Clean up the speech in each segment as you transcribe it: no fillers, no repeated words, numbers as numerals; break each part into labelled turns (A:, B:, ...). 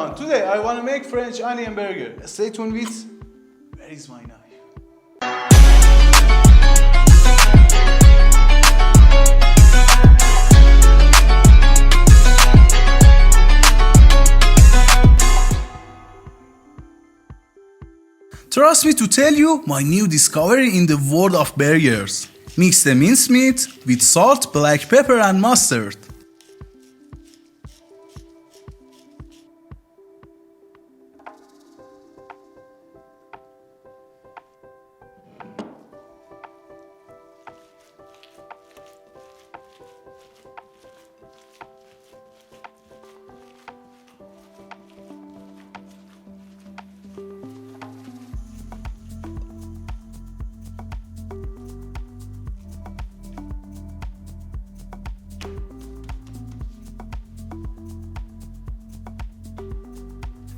A: everyone, today I want to make French onion burger. Stay tuned with Where is my knife? Trust me to tell you my new discovery in the world of burgers. Mix the minced meat with salt, black pepper and mustard.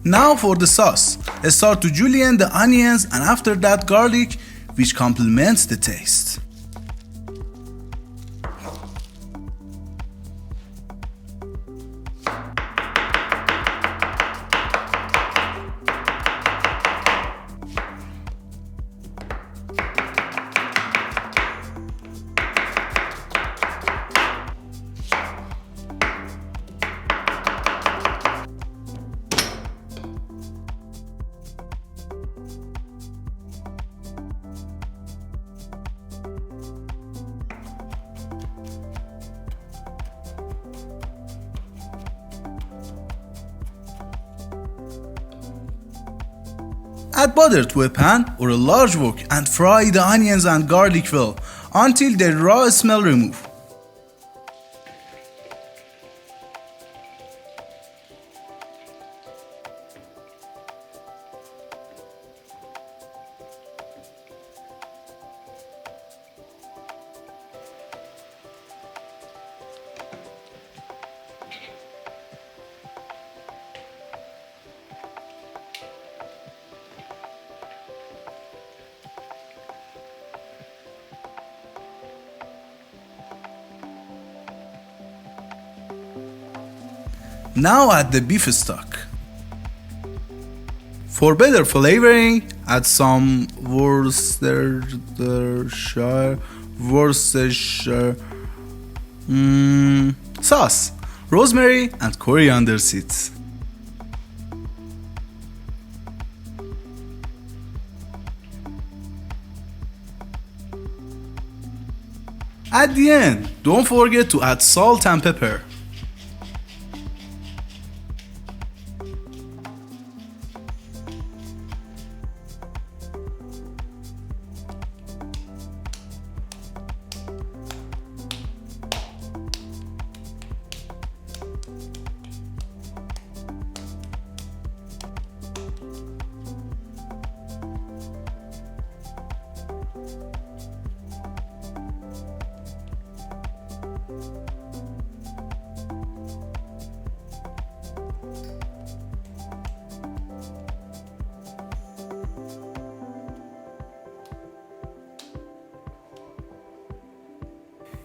A: Now for the sauce. Start to julienne the onions and after that garlic, which complements the taste. Add butter to a pan or a large wok and fry the onions and garlic well until the raw smell removes. Now add the beef stock. For better flavoring, add some Worcestershire sauce, rosemary and coriander seeds. At the end, don't forget to add salt and pepper.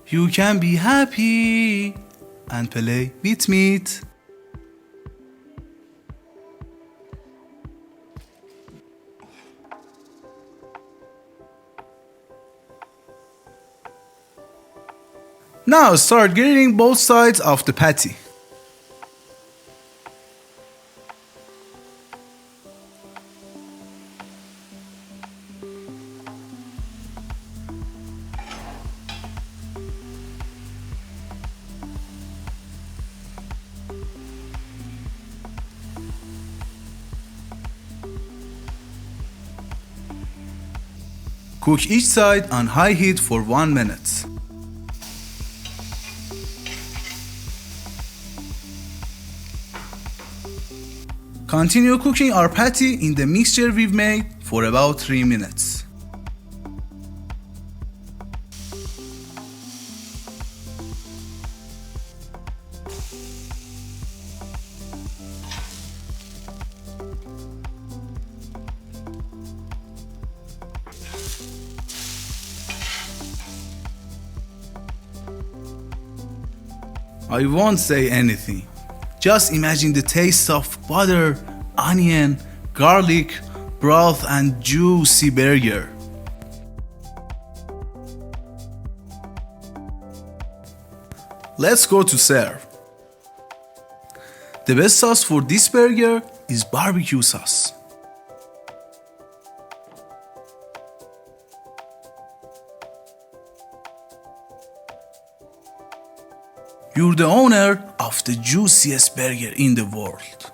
A: You can be happy and play with meat. Now start grilling both sides of the patty. Cook each side on high heat for 1 minute. Continue cooking our patty in the mixture we've made for about 3 minutes. I won't say anything. Just imagine the taste of butter, onion, garlic, broth and juicy burger. Let's go to serve. The best sauce for this burger is barbecue sauce. You're the owner of the juiciest burger in the world.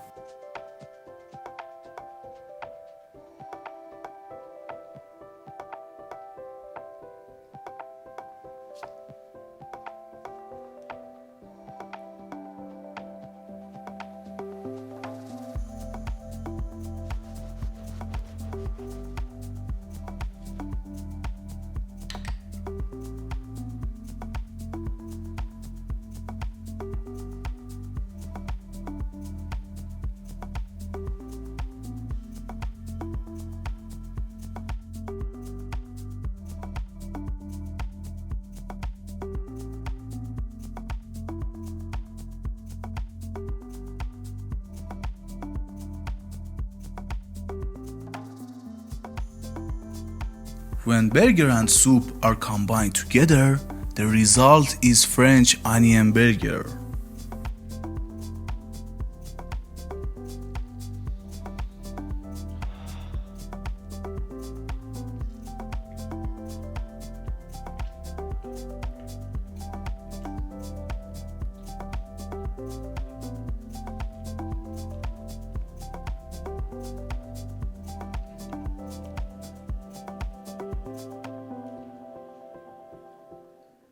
A: When burger and soup are combined together, the result is French onion burger.